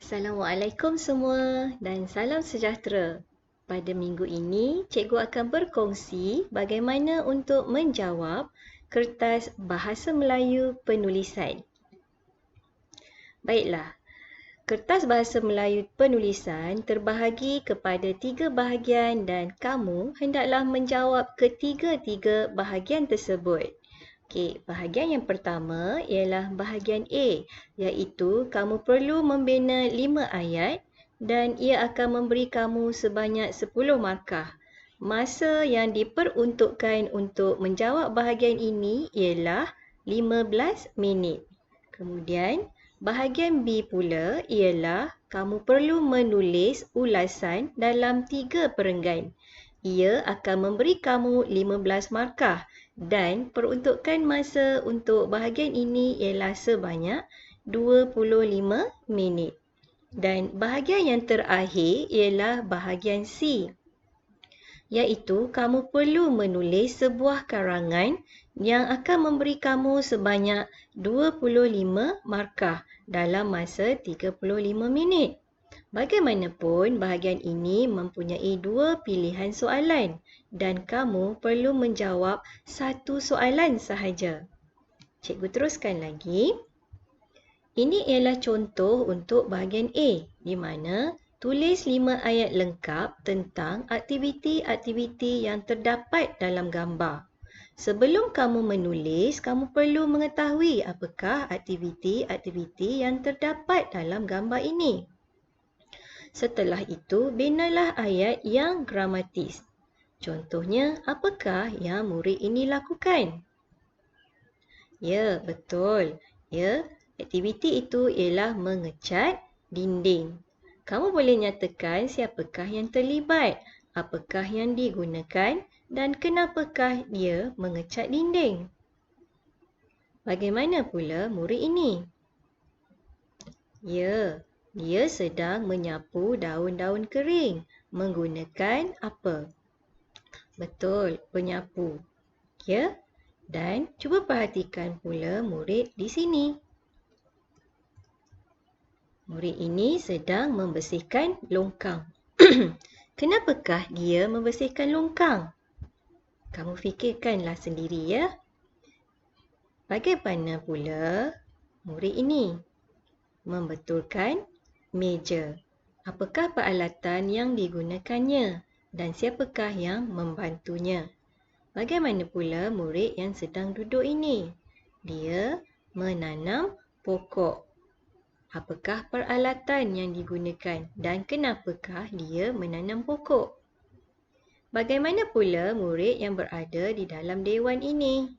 Assalamualaikum semua dan salam sejahtera. Pada minggu ini, cikgu akan berkongsi bagaimana untuk menjawab kertas Bahasa Melayu penulisan. Baiklah, kertas Bahasa Melayu penulisan terbahagi kepada 3 bahagian dan kamu hendaklah menjawab ketiga-tiga bahagian tersebut. Okey, bahagian yang pertama ialah bahagian A, iaitu kamu perlu membina 5 ayat dan ia akan memberi kamu sebanyak 10 markah. Masa yang diperuntukkan untuk menjawab bahagian ini ialah 15 minit. Kemudian, bahagian B pula ialah kamu perlu menulis ulasan dalam 3 perenggan. Ia akan memberi kamu 15 markah dan peruntukan masa untuk bahagian ini ialah sebanyak 25 minit. Dan bahagian yang terakhir ialah bahagian C, iaitu kamu perlu menulis sebuah karangan yang akan memberi kamu sebanyak 25 markah dalam masa 35 minit. Bagaimanapun, bahagian ini mempunyai 2 pilihan soalan dan kamu perlu menjawab satu soalan sahaja. Cikgu teruskan lagi. Ini ialah contoh untuk bahagian A, di mana tulis 5 ayat lengkap tentang aktiviti-aktiviti yang terdapat dalam gambar. Sebelum kamu menulis, kamu perlu mengetahui apakah aktiviti-aktiviti yang terdapat dalam gambar ini. Setelah itu, binalah ayat yang gramatis. Contohnya, apakah yang murid ini lakukan? Ya, betul. Ya, aktiviti itu ialah mengecat dinding. Kamu boleh nyatakan siapakah yang terlibat, apakah yang digunakan dan kenapakah dia mengecat dinding. Bagaimana pula murid ini? Ya, dia sedang menyapu daun-daun kering menggunakan apa? Betul, penyapu. Ya, dan cuba perhatikan pula murid di sini. Murid ini sedang membersihkan longkang. Kenapakah dia membersihkan longkang? Kamu fikirkanlah sendiri ya. Bagaimana pula murid ini? Membetulkan meja. Apakah peralatan yang digunakannya dan siapakah yang membantunya? Bagaimana pula murid yang sedang duduk ini? Dia menanam pokok. Apakah peralatan yang digunakan dan kenapakah dia menanam pokok? Bagaimana pula murid yang berada di dalam dewan ini?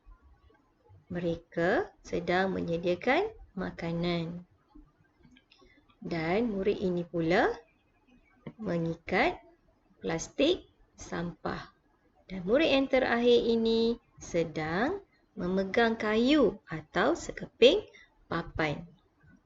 Mereka sedang menyediakan makanan. Dan murid ini pula mengikat plastik sampah. Dan murid yang terakhir ini sedang memegang kayu atau sekeping papan.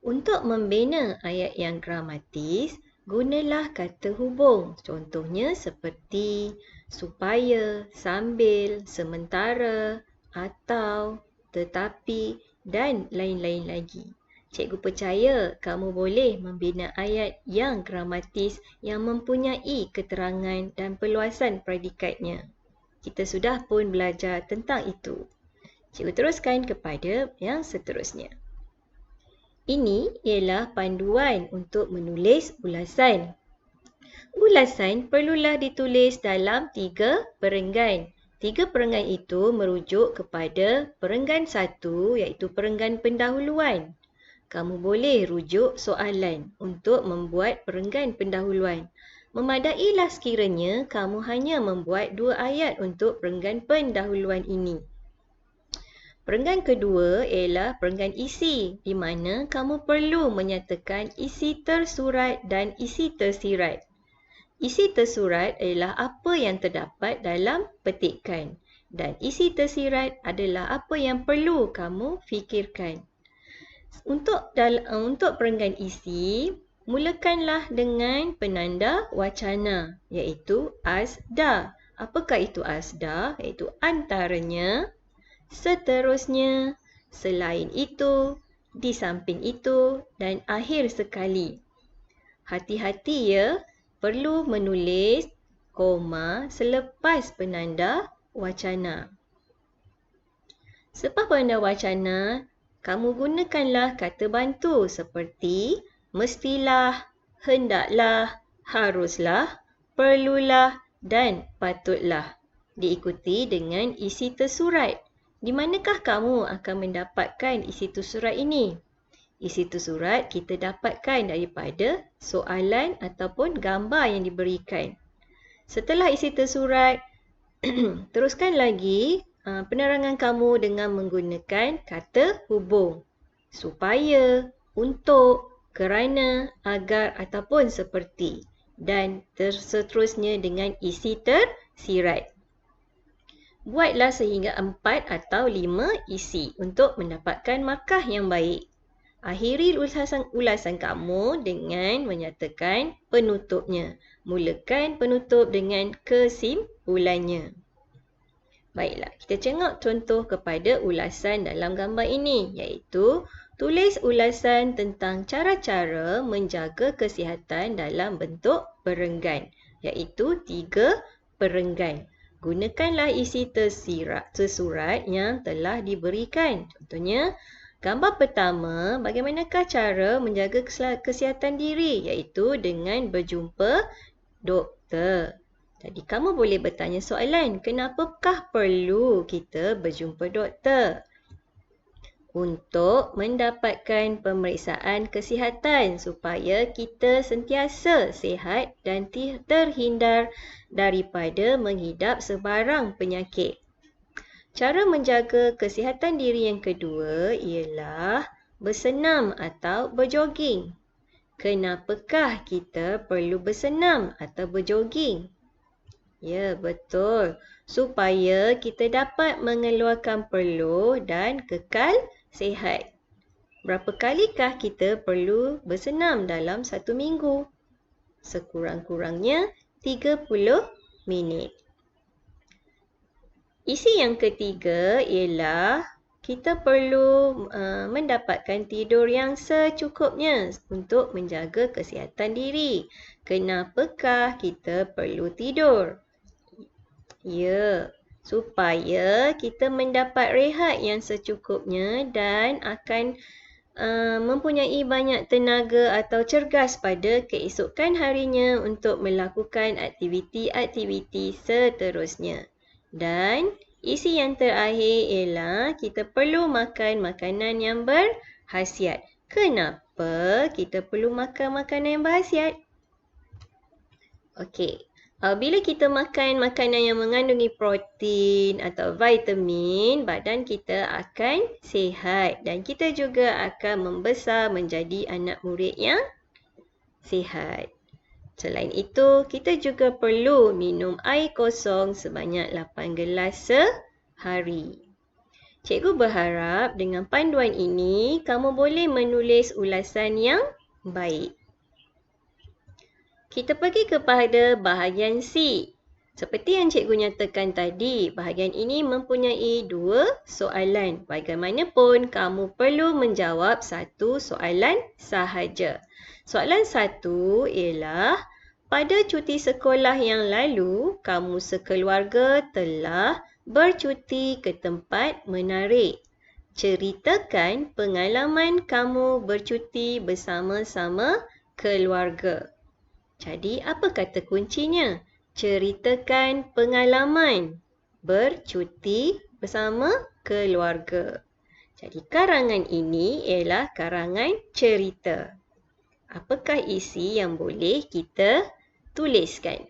Untuk membina ayat yang gramatis, gunalah kata hubung. Contohnya seperti supaya, sambil, sementara, atau, tetapi dan lain-lain lagi. Cikgu percaya kamu boleh membina ayat yang gramatis yang mempunyai keterangan dan perluasan predikatnya. Kita sudah pun belajar tentang itu. Cikgu teruskan kepada yang seterusnya. Ini ialah panduan untuk menulis ulasan. Ulasan perlulah ditulis dalam 3 perenggan. 3 perenggan itu merujuk kepada perenggan 1 iaitu perenggan pendahuluan. Kamu boleh rujuk soalan untuk membuat perenggan pendahuluan. Memadailah sekiranya kamu hanya membuat 2 ayat untuk perenggan pendahuluan ini. Perenggan kedua ialah perenggan isi, di mana kamu perlu menyatakan isi tersurat dan isi tersirat. Isi tersurat adalah apa yang terdapat dalam petikan dan isi tersirat adalah apa yang perlu kamu fikirkan. Untuk perenggan isi, mulakanlah dengan penanda wacana iaitu asda. Apakah itu asda? Iaitu antaranya, seterusnya, selain itu, di samping itu dan akhir sekali. Hati-hati ya, perlu menulis koma selepas penanda wacana. Selepas penanda wacana, kamu gunakanlah kata bantu seperti mestilah, hendaklah, haruslah, perlulah dan patutlah. Diikuti dengan isi tersurat. Di manakah kamu akan mendapatkan isi tersurat ini? Isi tersurat kita dapatkan daripada soalan ataupun gambar yang diberikan. Setelah isi tersurat, teruskan lagi penerangan kamu dengan menggunakan kata hubung. Supaya, untuk, kerana, agar ataupun seperti. Dan seterusnya dengan isi tersirat. Buatlah sehingga 4 atau 5 isi untuk mendapatkan markah yang baik. Akhiri ulasan kamu dengan menyatakan penutupnya. Mulakan penutup dengan kesimpulannya. Baiklah, kita tengok contoh kepada ulasan dalam gambar ini, iaitu tulis ulasan tentang cara-cara menjaga kesihatan dalam bentuk perenggan, iaitu 3 perenggan. Gunakanlah isi tersurat yang telah diberikan. Contohnya, gambar pertama, bagaimanakah cara menjaga kesihatan diri, iaitu dengan berjumpa doktor. Jadi, kamu boleh bertanya soalan, kenapakah perlu kita berjumpa doktor? Untuk mendapatkan pemeriksaan kesihatan supaya kita sentiasa sihat dan terhindar daripada menghidap sebarang penyakit. Cara menjaga kesihatan diri yang kedua ialah bersenam atau berjoging. Kenapakah kita perlu bersenam atau berjoging? Ya, betul. Supaya kita dapat mengeluarkan peluh dan kekal sihat. Berapa kalikah kita perlu bersenam dalam 1 minggu? Sekurang-kurangnya 30 minit. Isi yang ketiga ialah kita perlu mendapatkan tidur yang secukupnya untuk menjaga kesihatan diri. Kenapakah kita perlu tidur? Ya, supaya kita mendapat rehat yang secukupnya dan akan mempunyai banyak tenaga atau cergas pada keesokan harinya untuk melakukan aktiviti-aktiviti seterusnya. Dan isi yang terakhir ialah kita perlu makan makanan yang berkhasiat. Kenapa kita perlu makan makanan yang berkhasiat? Okey. Bila kita makan makanan yang mengandungi protein atau vitamin, badan kita akan sihat dan kita juga akan membesar menjadi anak murid yang sihat. Selain itu, kita juga perlu minum air kosong sebanyak 8 gelas sehari. Cikgu berharap dengan panduan ini, kamu boleh menulis ulasan yang baik. Kita pergi kepada bahagian C. Seperti yang cikgu nyatakan tadi, bahagian ini mempunyai 2 soalan. Bagaimanapun, kamu perlu menjawab 1 soalan sahaja. Soalan 1 ialah, pada cuti sekolah yang lalu, kamu sekeluarga telah bercuti ke tempat menarik. Ceritakan pengalaman kamu bercuti bersama-sama keluarga. Jadi, apa kata kuncinya? Ceritakan pengalaman bercuti bersama keluarga. Jadi, karangan ini ialah karangan cerita. Apakah isi yang boleh kita tuliskan?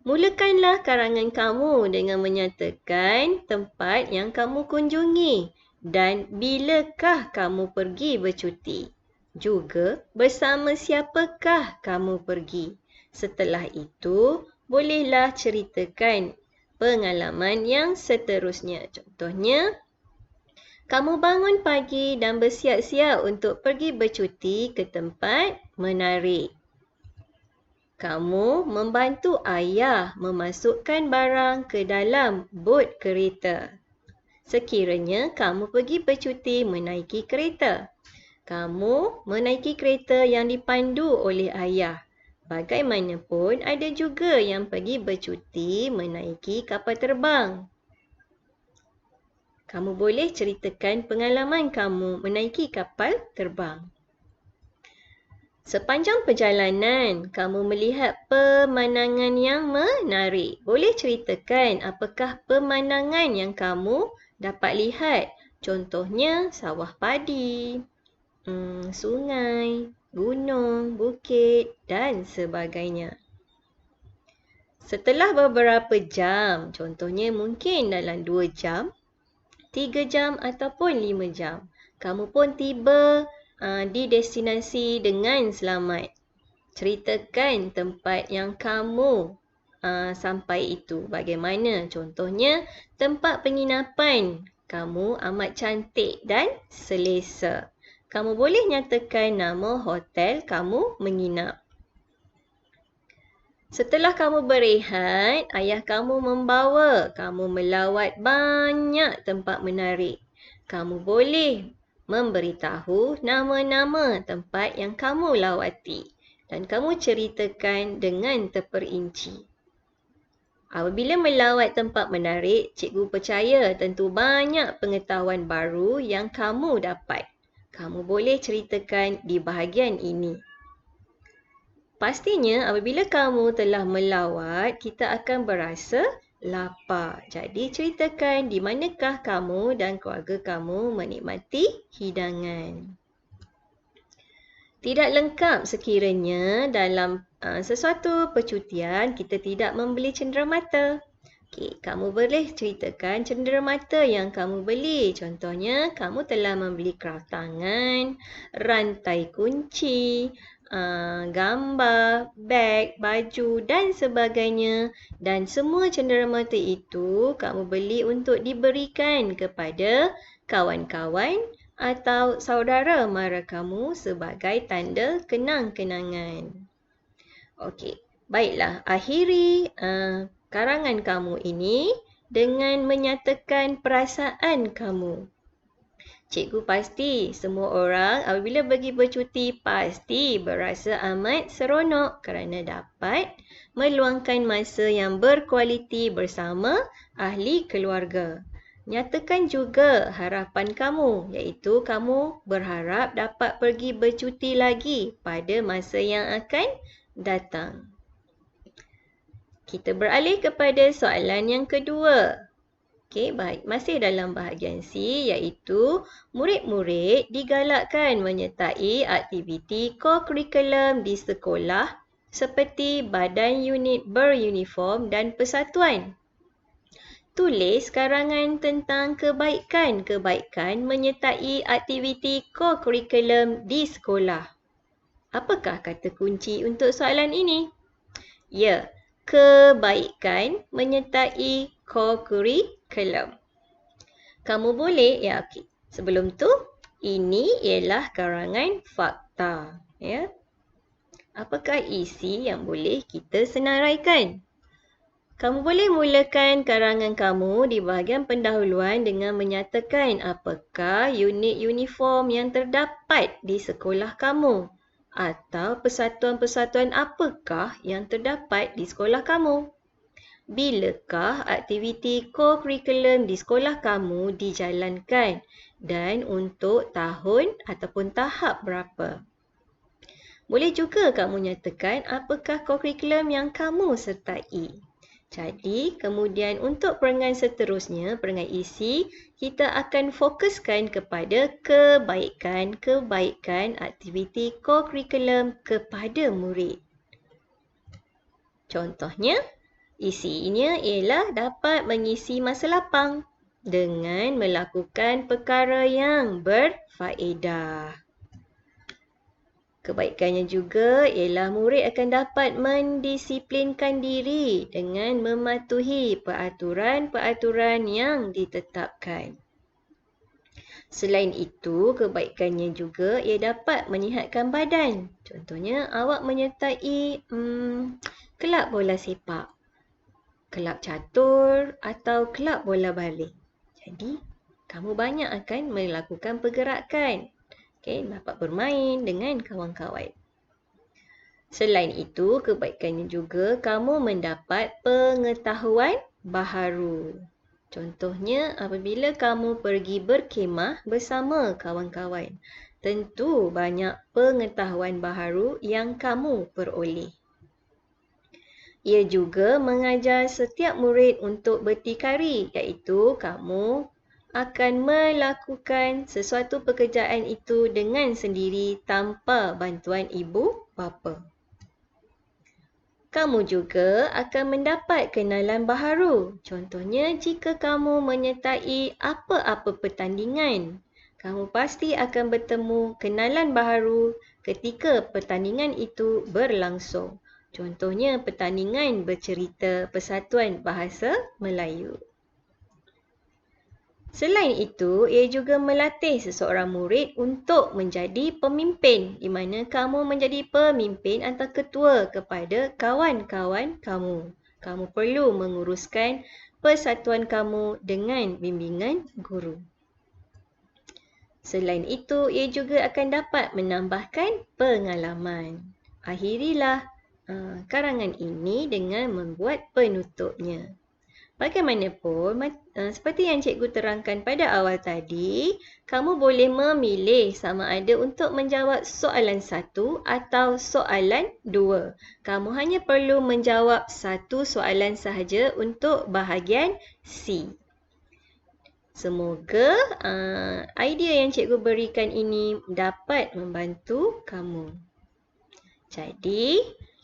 Mulakanlah karangan kamu dengan menyatakan tempat yang kamu kunjungi dan bilakah kamu pergi bercuti. Juga bersama siapakah kamu pergi. Setelah itu, bolehlah ceritakan pengalaman yang seterusnya. Contohnya, kamu bangun pagi dan bersiap-siap untuk pergi bercuti ke tempat menarik. Kamu membantu ayah memasukkan barang ke dalam bot kereta. Sekiranya kamu pergi bercuti menaiki kereta. Kamu menaiki kereta yang dipandu oleh ayah. Bagaimanapun, ada juga yang pergi bercuti menaiki kapal terbang. Kamu boleh ceritakan pengalaman kamu menaiki kapal terbang. Sepanjang perjalanan, kamu melihat pemandangan yang menarik. Boleh ceritakan apakah pemandangan yang kamu dapat lihat? Contohnya, sawah padi, sungai, gunung, bukit dan sebagainya. Setelah beberapa jam, contohnya mungkin dalam 2 jam, 3 jam ataupun 5 jam, kamu pun tiba di destinasi dengan selamat. Ceritakan tempat yang kamu sampai itu. Bagaimana? Contohnya, tempat penginapan kamu amat cantik dan selesa. Kamu boleh nyatakan nama hotel kamu menginap. Setelah kamu berehat, ayah kamu membawa kamu melawat banyak tempat menarik. Kamu boleh memberitahu nama-nama tempat yang kamu lawati dan kamu ceritakan dengan terperinci. Apabila melawat tempat menarik, cikgu percaya tentu banyak pengetahuan baru yang kamu dapat. Kamu boleh ceritakan di bahagian ini. Pastinya apabila kamu telah melawat, kita akan berasa lapar. Jadi ceritakan di manakah kamu dan keluarga kamu menikmati hidangan. Tidak lengkap sekiranya dalam sesuatu percutian kita tidak membeli cenderamata. Okey, kamu boleh ceritakan cenderamata yang kamu beli. Contohnya, kamu telah membeli kraft tangan, rantai kunci, gambar, beg, baju dan sebagainya. Dan semua cenderamata itu kamu beli untuk diberikan kepada kawan-kawan atau saudara mara kamu sebagai tanda kenang-kenangan. Okey, baiklah. Akhiri karangan kamu ini dengan menyatakan perasaan kamu. Cikgu pasti semua orang apabila pergi bercuti pasti berasa amat seronok kerana dapat meluangkan masa yang berkualiti bersama ahli keluarga. Nyatakan juga harapan kamu, iaitu kamu berharap dapat pergi bercuti lagi pada masa yang akan datang. Kita beralih kepada soalan yang kedua. Okey, baik. Masih dalam bahagian C, iaitu murid-murid digalakkan menyertai aktiviti co-curriculum di sekolah seperti badan unit beruniform dan persatuan. Tulis karangan tentang kebaikan-kebaikan menyertai aktiviti co-curriculum di sekolah. Apakah kata kunci untuk soalan ini? Ya, kebaikan menyertai co-curriculum. Kamu boleh, okey. Sebelum tu, ini ialah karangan fakta. Ya. Apakah isi yang boleh kita senaraikan? Kamu boleh mulakan karangan kamu di bahagian pendahuluan dengan menyatakan apakah unit uniform yang terdapat di sekolah kamu atau persatuan-persatuan apakah yang terdapat di sekolah kamu. Bilakah aktiviti co-curriculum di sekolah kamu dijalankan dan untuk tahun ataupun tahap berapa? Boleh juga kamu nyatakan apakah co-curriculum yang kamu sertai. Jadi, kemudian untuk perangan seterusnya, perangan isi, kita akan fokuskan kepada kebaikan-kebaikan aktiviti co-curriculum kepada murid. Contohnya, isinya ialah dapat mengisi masa lapang dengan melakukan perkara yang berfaedah. Kebaikannya juga ialah murid akan dapat mendisiplinkan diri dengan mematuhi peraturan-peraturan yang ditetapkan. Selain itu, kebaikannya juga ia dapat menyihatkan badan. Contohnya, awak menyertai kelab bola sepak, kelab catur atau kelab bola baling. Jadi, kamu banyak akan melakukan pergerakan dapat bermain dengan kawan-kawan. Selain itu, kebaikannya juga kamu mendapat pengetahuan baharu. Contohnya, apabila kamu pergi berkhemah bersama kawan-kawan, tentu banyak pengetahuan baharu yang kamu peroleh. Ia juga mengajar setiap murid untuk berdikari, iaitu kamu akan melakukan sesuatu pekerjaan itu dengan sendiri tanpa bantuan ibu bapa. Kamu juga akan mendapat kenalan baharu. Contohnya, jika kamu menyertai apa-apa pertandingan, kamu pasti akan bertemu kenalan baharu ketika pertandingan itu berlangsung. Contohnya, pertandingan bercerita Persatuan Bahasa Melayu. Selain itu, ia juga melatih seseorang murid untuk menjadi pemimpin, di mana kamu menjadi pemimpin atau ketua kepada kawan-kawan kamu. Kamu perlu menguruskan persatuan kamu dengan bimbingan guru. Selain itu, ia juga akan dapat menambahkan pengalaman. Akhirilah karangan ini dengan membuat penutupnya. Bagaimanapun, seperti yang cikgu terangkan pada awal tadi, kamu boleh memilih sama ada untuk menjawab soalan 1 atau soalan 2. Kamu hanya perlu menjawab satu soalan sahaja untuk bahagian C. Semoga idea yang cikgu berikan ini dapat membantu kamu. Jadi,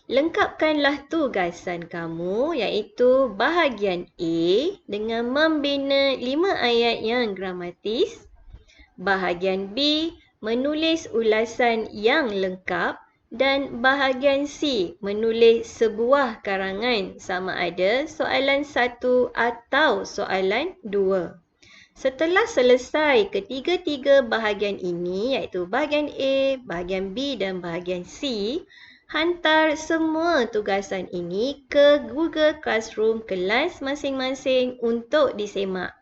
lengkapkanlah tugasan kamu iaitu bahagian A dengan membina 5 ayat yang gramatis. Bahagian B menulis ulasan yang lengkap dan bahagian C menulis sebuah karangan sama ada soalan 1 atau soalan 2. Setelah selesai ketiga-tiga bahagian ini iaitu bahagian A, bahagian B dan bahagian C, hantar semua tugasan ini ke Google Classroom kelas masing-masing untuk disemak.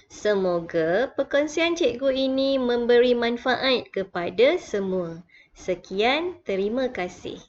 Semoga perkongsian cikgu ini memberi manfaat kepada semua. Sekian, terima kasih.